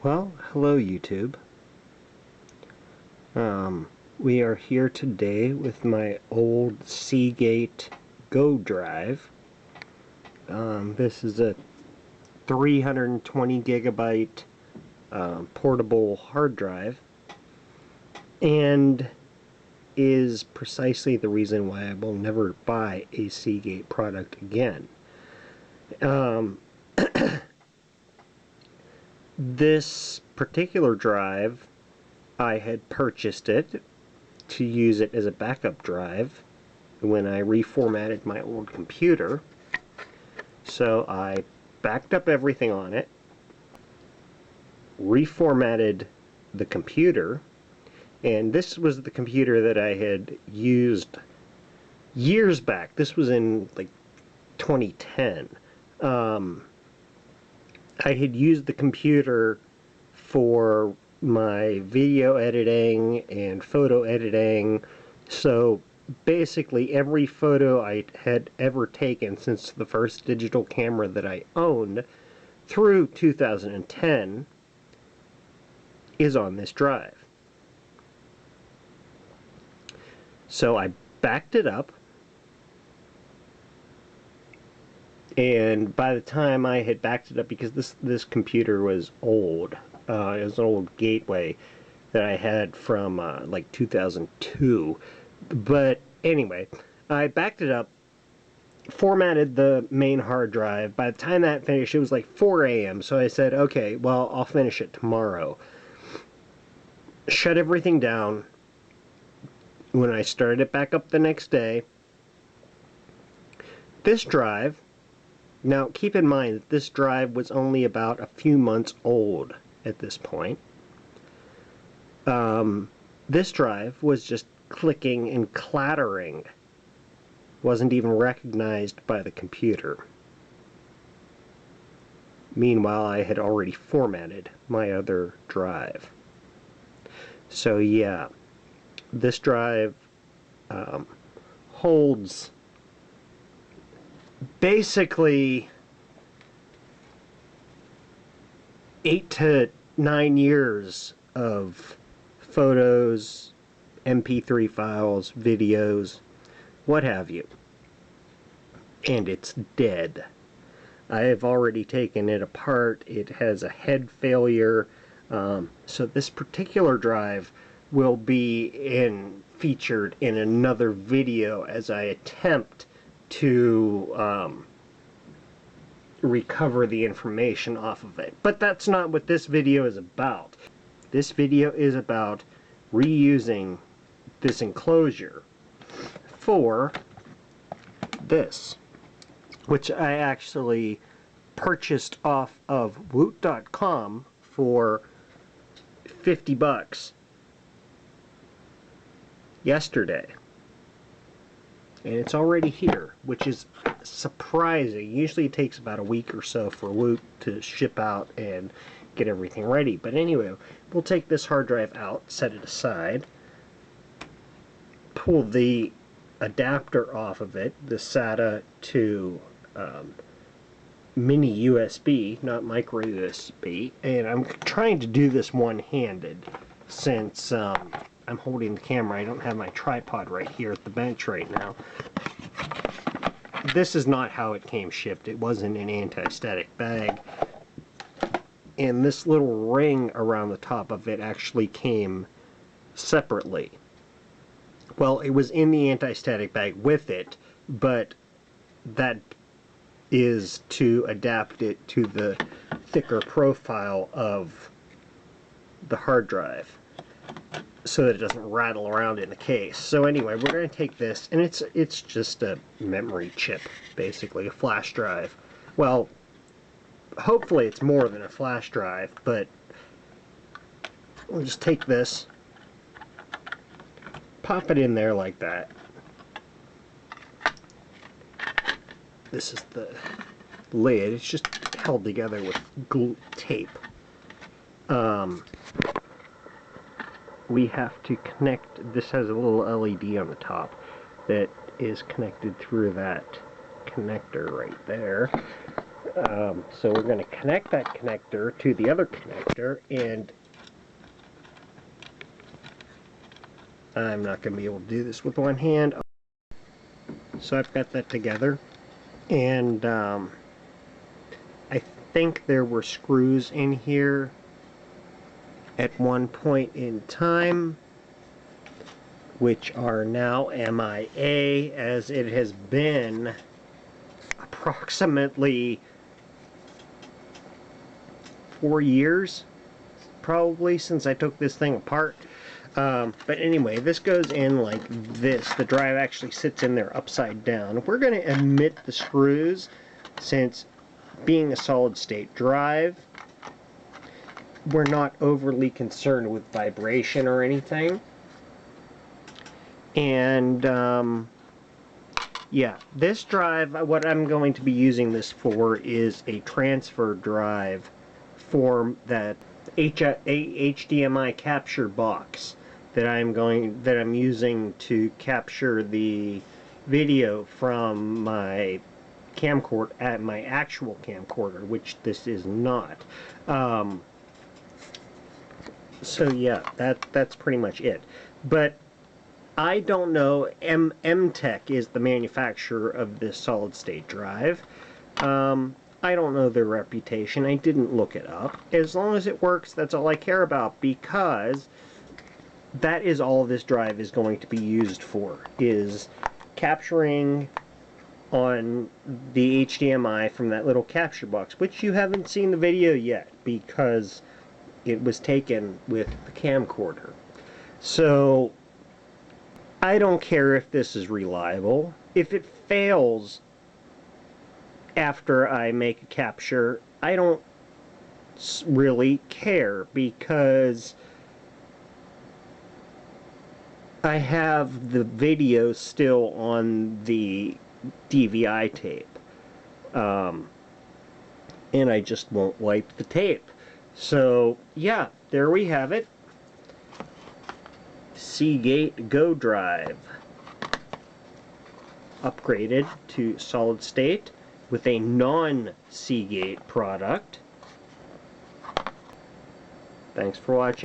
Well, hello YouTube. We are here today with my old Seagate Go drive. This is a 320 gigabyte portable hard drive, and is precisely the reason why I will never buy a Seagate product again. This particular drive, I had purchased it to use it as a backup drive when I reformatted my old computer. So I backed up everything on it, reformatted the computer, and this was the computer that I had used years back. This was in like 2010. I had used the computer for my video editing and photo editing, so basically every photo I had ever taken since the first digital camera that I owned through 2010 is on this drive. So I backed it up, and by the time I had backed it up, because this computer was old, it was an old Gateway that I had from like 2002. But anyway, I backed it up, formatted the main hard drive. By the time that finished, it was like 4 a.m. So I said, okay, well, I'll finish it tomorrow. Shut everything down. When I started it back up the next day, this drive, now keep in mind that this drive was only about a few months old at this point. This drive was just clicking and clattering. Wasn't even recognized by the computer. Meanwhile, I had already formatted my other drive. So yeah, this drive holds basically 8 to 9 years of photos, MP3 files, videos, what have you. And it's dead. I have already taken it apart. It has a head failure. So this particular drive will be featured in another video as I attempt to recover the information off of it. But that's not what this video is about. This video is about reusing this enclosure for this, which I actually purchased off of woot.com for 50 bucks yesterday. And it's already here, which is surprising. Usually it takes about a week or so for Woot to ship out and get everything ready. But anyway, we'll take this hard drive out, set it aside, pull the adapter off of it, the SATA to mini USB, not micro USB, and I'm trying to do this one-handed since I'm holding the camera. I don't have my tripod right here at the bench right now. This is not how it came shipped. It wasn't an anti-static bag. And this little ring around the top of it actually came separately. Well, it was in the anti-static bag with it, but that is to adapt it to the thicker profile of the hard drive, so that it doesn't rattle around in the case. So anyway, we're going to take this, and it's just a memory chip, basically, a flash drive. Well, hopefully it's more than a flash drive, but we'll just take this, pop it in there like that. This is the lid. It's just held together with glue tape. We have to connect, this has a little LED on the top that is connected through that connector right there. So we're going to connect that connector to the other connector, and I'm not going to be able to do this with one hand. So I've got that together, and I think there were screws in here at one point in time, which are now MIA, as it has been approximately 4 years, probably, since I took this thing apart. But anyway, this goes in like this. The drive actually sits in there upside down. We're going to omit the screws, since being a solid state drive, we're not overly concerned with vibration or anything. And yeah, this drive, what I'm going to be using this for is a transfer drive for that HDMI capture box that I'm using to capture the video from my camcorder, at my actual camcorder, which this is not. So yeah, that's pretty much it. But I don't know. M-Tech is the manufacturer of this solid-state drive. I don't know their reputation. I didn't look it up. As long as it works, that's all I care about, because that is all this drive is going to be used for, is capturing on the HDMI from that little capture box, which you haven't seen the video yet, because it was taken with the camcorder. So I don't care if this is reliable. If it fails after I make a capture, I don't really care, because I have the video still on the DVI tape. And I just won't wipe the tape. So yeah, there we have it. Seagate Go drive, upgraded to solid state with a non-Seagate product. Thanks for watching.